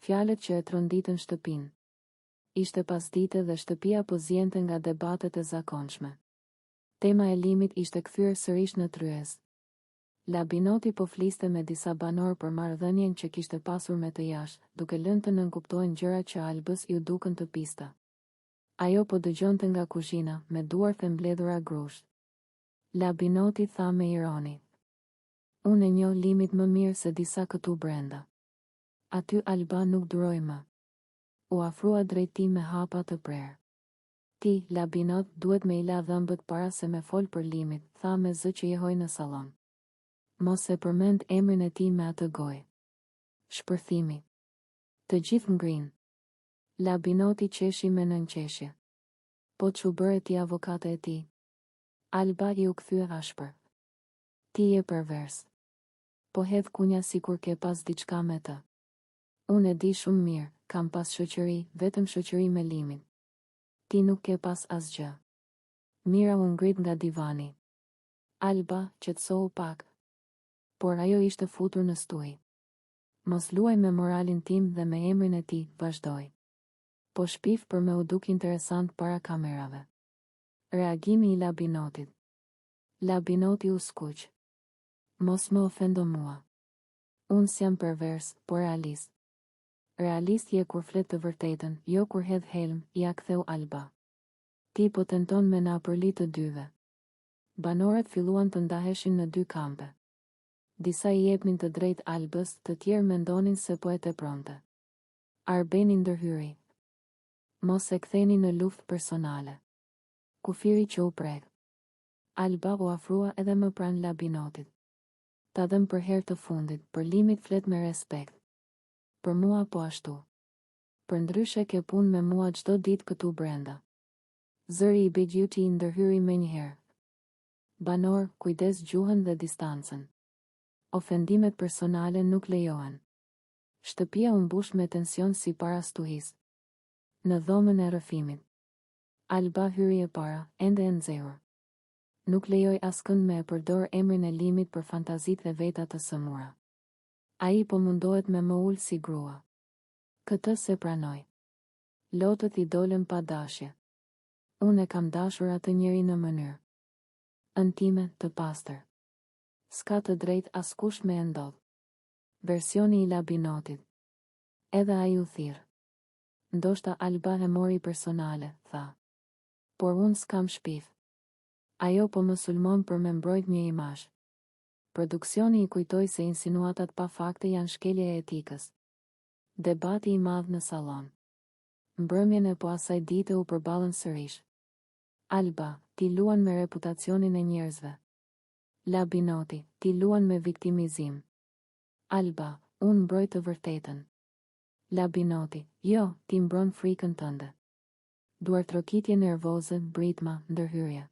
fjalët që e tronditën shtëpinë. Ishte pasdite dhe shtëpia po zjente nga debatet e zakonshme. Tema e limit ishte kthyer sërish në tryez. Labinoti po fliste me disa banor për marrëdhënien që kishte pasur me të jashtë, duke lënë të nënkuptojnë gjëra që Albës ju dukën të pista. Ajo po dëgjonte nga kuzhina, me duart e mbledhura grusht. Labinoti tha me ironi: "Unë e njoh limit më mirë se disa këtu brenda." Aty Alba nuk duroi më. U afrua drejt tij me hapa të prerë. "Ti, Labinot, duhet me i la dhëmbët para se me fol për limit," tha me zë që jehoj në sallon. "Mos e përmend emrin e tij me atë gojë." Shpërthimi. Të gjithë ngrinë. Labinoti qeshi me nënqeshje. "Po çu bëre ti avokate e tij?" Alba i u kthye ashpër. "Ti je pervers. Po hedh kunja sikur ke pas diçka me të. Unë e di shumë mirë, kam pas shoqëri, vetëm shoqëri me limin. Ti nuk ke pas asgjë." Mira u ngrit nga divani. Alba qetësohu pak. Por ajo ishte futur në stuj. "Mos luaj me moralin tim dhe me emrin e tij," vazhdoi. Po shpif për me u duk interesant para kamerave. Reagimi i Labinotit. Labinoti u skuq. "Mos më ofendo mua. Unë s'jam pervers, por realist." "Realist je kur flet të vërtetën, jo kur hedh helm," ja ktheu Alba. "Ti po tenton me na përli të dyve." Banorët filluan të ndaheshin në dy kampe. Disa i jepnin të drejt Albës, të tjerë mendonin se po e tepronte. Arbeni ndërhyri. "Mos e ktheni në luftë personale." Kufiri që u prek. Alba u afrua edhe më pranë Labinotit. "Ta dëm për herë të fundit, për limit flet me respekt. Për mua po ashtu. Për ndryshe ke punë me mua çdo ditë këtu brenda." Zëri i Begjuti i ndërhyri menjëherë. "Banor, kujdes gjuhën dhe distancën. Ofendimet personale nuk lejohen." Shtëpia u mbush me tension si para stuhis. Në dhomën e rrëfimit. Alba hyri e para, ende e nxehur. Nuk lejoj askënd me e përdor emrin e limit për fantazit e veta të sëmura. Ai po mundohet me më ul si grua. Këtë se pranoj. Lotët i dolën pa dashje. Unë e kam dashur atë njeri në mënyrë intime, të pastër. S'ka të drejt askush me e ndodh. Versioni i Labinotit. Edhe ai u thirr. Ndoshta Alba e mori personale, tha. Por unë s'kam shpif. Ajo po më sulmon për me mbrojt një imazh. Produksioni i kujtoi se insinuatat pa fakte janë shkelje e etikës. Debati i madh në sallon. Mbrëmjen e po asaj dite u përballën sërish. Alba, ti luan me reputacionin e njerëzve. Labinoti, ti luan me viktimizim. Alba, unë mbroj të vërtetën. Labinoti, jo, ti mbron frikën tënde. Duartrokitje nervoze, britma, ndërhyrje.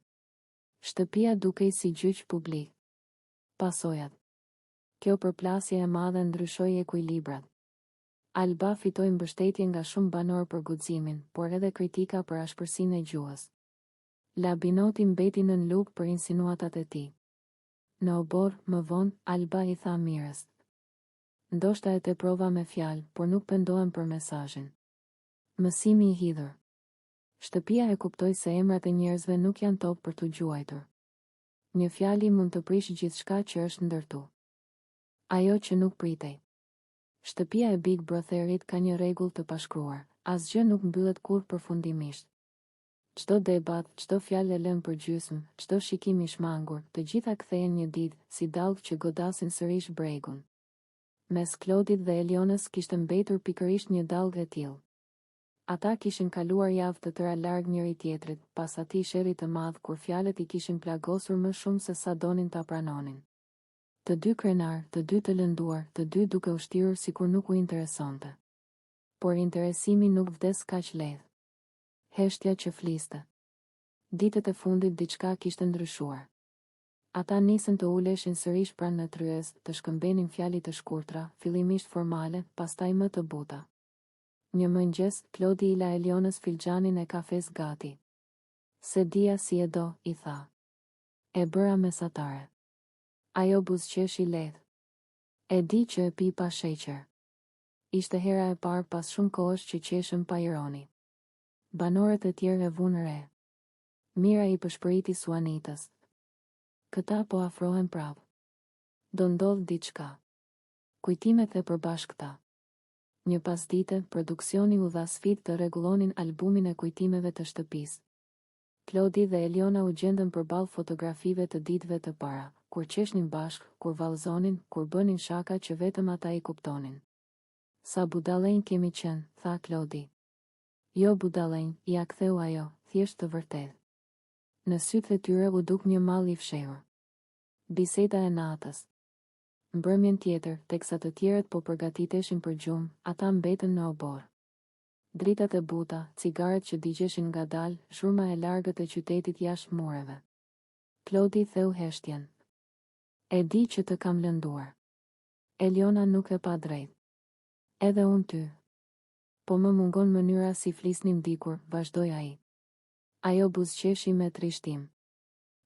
Shtëpia dukej si gjyq publik. Pasojat. Kjo përplasje e madhe ndryshoi ekuilibrat. Alba fitoi mbështetje nga shumë banor për guximin, por edhe kritika për ashpërsinë e gjuhës. Labinoti mbeti nën lugë për insinuatat e tij. Në obor, më vonë, Alba i tha mirës. Ndoshta e teprova me fjalë, por nuk pendohem për mesazhin. Mësimi i hidhur. Shtëpia e kuptoi se emrat e njerëzve nuk janë top për t'u gjuajtur. Një fjali mund të prishë gjithçka që është ndërtu. Ajo që nuk pritej. Shtëpia e Big Brotherit ka një rregull të pashkruar, asgjë nuk mbyllet kurrë përfundimisht. Çdo debat, çdo fjalë e lënë për gjysmë, çdo shikim i shmangur, të gjitha kthehen një ditë si dallg që godasin sërish bregun. Mes Klodit dhe Elionës kishte mbetur pikërisht një dallg e tillë. Ata kishin kaluar javë të tëra larg njëri tjetrit, pas atij sherri të madh kur fjalët i kishin plagosur më shumë se sa donin ta pranonin. Të dy krenar, të dy të lënduar, të dy duke u shtirur sikur nuk u interesonte. Por interesimi nuk vdes kaq lehtë. Heshtja që fliste. Ditët e fundit diçka kishte ndryshuar. Ata nisën të uleshin sërish pranë në tryez, të shkëmbenin fjali të shkurtra, fillimisht formale, pastaj më të buta. Një mëngjes, Klodi i la Elionës filxhanin e kafes gati. Se dia si e do, i tha. E bëra mesatare. Ajo buzëqeshi lehtë. E di që e pi pa sheqer. Ishte hera e parë pas shumë kohësh që qeshëm pa ironi. Banorët e tjerë e vunë re. Mira i përshpëriti Suanitës. Këta po afrohen prapë. Do ndodh diçka. Kujtimet e përbashkëta. Një pasdite, produksioni u dha sfidë të rregullonin albumin e kujtimeve të shtëpisë. Klodi dhe Eliona u gjendën përballë fotografive të ditëve të para, kur qeshnin bashkë, kur vallëzonin, kur bënin shaka që vetëm ata i kuptonin. Sa budallënj kemi qenë, tha Klodi. Jo budallënj, ja ktheu ajo, thjesht të vërtetë. Në sytë e tyre u duk një mall i fshehur. Biseda e natës. Mbrëmjen tjetër, teksa të tjerët po përgatiteshin për gjumë, ata mbetën në obor. Dritat e buta, cigaret që digjeshin ngadalë, zhurma e largët e qytetit jashtë mureve. Klodi theu heshtjen. E di që të kam lënduar. Eliona nuk e pa drejt. Edhe unë ty. Po më mungon mënyra si flisnim dikur, vazhdoi ai. Ajo buzëqeshi me trishtim.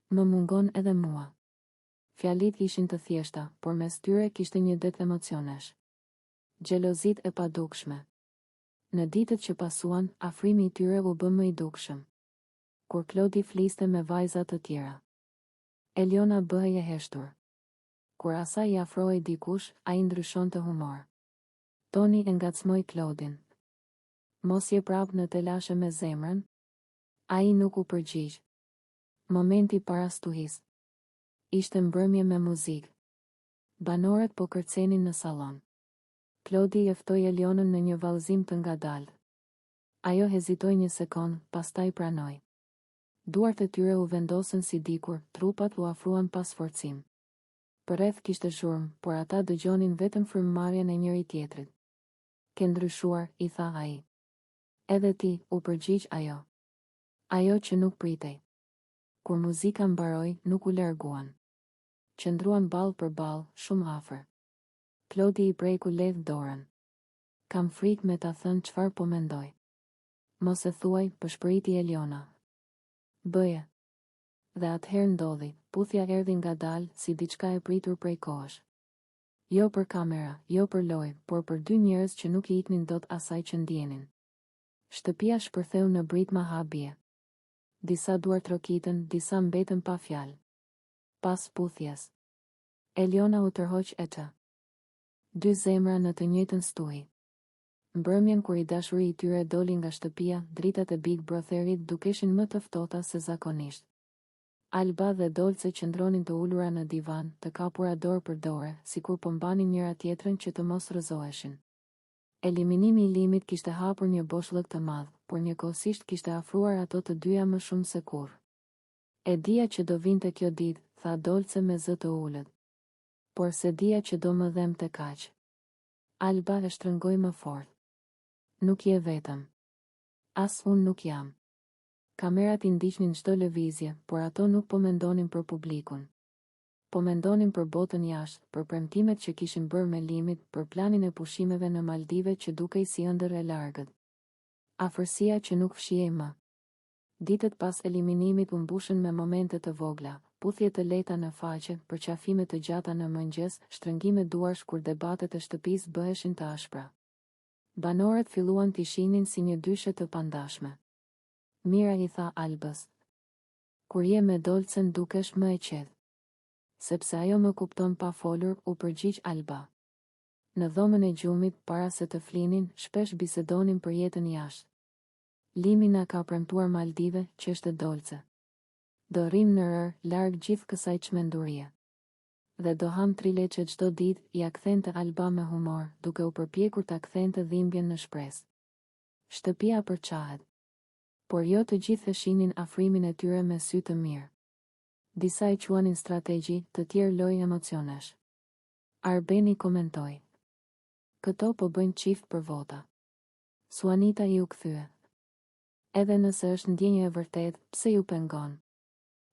Më mungon edhe mua. Fjalit ishin të thjeshta, por mes tyre kishte një det emocionesh. Xhelozit e padukshme. Në ditët që pasuan, afrimi i tyre u bë më i dukshëm. Kur Klodi fliste me vajzat të tjera. Eliona bëhej e heshtur. Kur asaj i afrohej dikush, ai ndryshonte humor. Toni e ngacmoi Klodin. Mos je prap në telashe me zemrën? Ai nuk u përgjigj. Momenti para stuhis. Ishte mbrëmje me muzikë. Banorët po kërcenin në sallon. Klodi e ftoi Elionën në një vallëzim të ngadalë. Ajo hezitoi një sekond, pastaj pranoi. Duart e tyre u vendosën si dikur, trupat u afruan pas forcim. Përreth kishte zhurmë, por ata dëgjonin vetëm frymëmarrjen e njëri tjetrit. Ke ndryshuar, i tha ai. Edhe ti, u përgjigj ajo. Ajo që nuk pritej. Kur muzika mbaroi, nuk u larguan. Qëndruan ballë për ballë, shumë afër. Klodi i preku lehtë dorën. Kam frikë me ta thënë çfarë po mendoj. Mos e thuaj, përshpëriti Eliona. Bëje. Dhe atëherë ndodhi, puthja erdhi ngadalë si diçka e pritur prej kohësh. Jo për kamera, jo për lojë, por për dy njerëz që nuk i iknin dot asaj që ndjenin. Shtëpia shpërtheu në britma habie. Disa duar trokitën, disa mbetën pa fjalë. Pas puthjes. Eliona u tërhoq e të. Dy zemra në të njëjtën stuhi. Mbrëmjen kur i dashuri i tyre doli nga shtëpia, dritat e Big Brotherit dukeshin më të ftohta se zakonisht. Alba dhe Dolce qëndronin të ulura në divan, të kapura dorë për dorë, sikur po mbanin njëra tjetrën që të mos rrëzoheshin. Eliminimi i Limit kishte hapur një boshllëk të madh, por njëkohësisht kishte afruar ato të dyja më shumë se kurrë. E dija që do vinte kjo ditë, tha Dolce me zë të ulët. Por se dija që do më dhemte kaq. Alba e shtrëngoi më fort. Nuk je vetëm. As unë nuk jam. Kamerat i ndiqnin çdo lëvizje, por ato nuk po mendonin për publikun. Po mendonin për botën jashtë, për premtimet që kishin bërë me Limit, për planin e pushimeve në Maldive që dukej si ëndër e largët. Afërsia që nuk fshihej më. Ditët pas eliminimit u mbushën me momente të vogla, puthje të lehta në faqe, përqafime të gjata në mëngjes, shtrëngime duarsh kur debatet e shtëpisë bëheshin të ashpra. Banorët filluan t'i shihnin si një dyshe të pandashme. Mira, i tha Albës. Kur je me Dolcen dukesh më e qetë. Sepse ajo më kupton pa folur, u përgjigj Alba. Në dhomën e gjumit, para se të flinin, shpesh bisedonin për jetën jashtë. Limi na ka premtuar Maldive, qeshte Dolce. Do rrim në rër, larg gjithë kësaj çmendurie. Dhe do ham 3 leçe çdo ditë, ja kthente Alba me humor, duke u përpjekur ta kthente dhimbjen në shpresë. Shtëpia përçahet. Por jo të gjithë e shihnin afrimin e tyre me sy të mirë. Disa i quanin strategji, të tjerë lojë emocionesh. Arbeni komentoi. Këto po bëjnë çift për vota. Suanita i u kthye. Edhe nëse është ndjenjë e vërtet, pse ju pengon?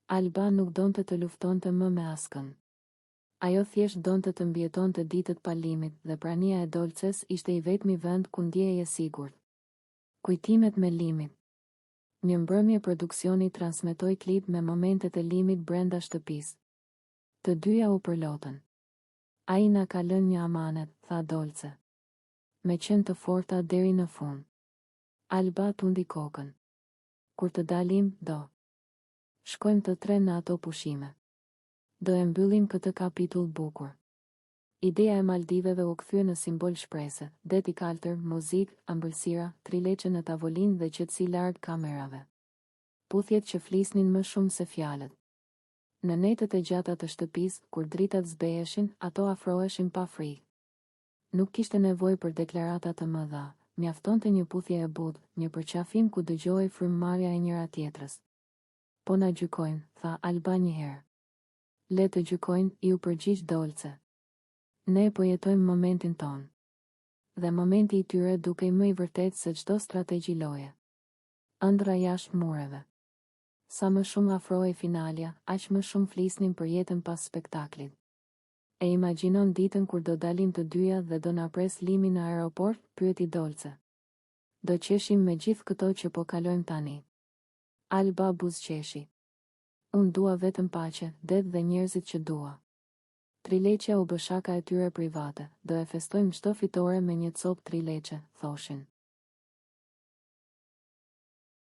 Alba nuk donte të luftonte më me askën. Ajo thjesht donte të mbjetonte ditët pa Limit dhe prania e Dolces ishte i vetmi vend ku ndjehej e sigurt. Kujtimet me Limit. Një mbrëmje produksioni transmetoi klip me momentet e Limit brenda shtëpisë. Të dyja u përlotën. Ai na ka lënë një amanet, tha Dolce. me qenë të forta deri në fund. Alba tundi kokën. Kur të dalim, do shkojmë të tre në ato pushime. Do e mbyllim këtë kapitull bukur. Ideja e Maldiveve u kthye në simbol shprese, det i kaltër, muzikë, ëmbëlsira, trileçe në tavolinë dhe qetësi larg kamerave. Puthjet që flisnin më shumë se fjalët. Në netët e gjata të shtëpisë, kur dritat zbeheshin, ato afroheshin pa frikë. Nuk kishte nevojë për deklarata të mëdha, mjaftonte një puthje e butë, një përqafim ku dëgjohej frymëmarrja e njëra tjetrës. Po na gjykojnë, tha Alba një herë. Le të gjykojnë, iu përgjigj Dolce. Ne po jetojmë momentin ton. Dhe momenti i tyre dukej më i vërtet se çdo strategji loje. Ëndra jashtë mureve. Sa më shumë afrohej finalja, aq më shumë flisnin për jetën pas spektaklit. E imagjinon ditën kur do dalim të dyja dhe do na pres Limi në aeroport, pyeti Dolce. Do qeshim me gjithë këto që po kalojmë tani. Alba buzëqeshi. Unë dua vetëm paqe, det dhe njerëzit që dua. Trileqja u bë shaka e tyre private, do e festojmë çdo fitore me një copë trileqe, thoshin.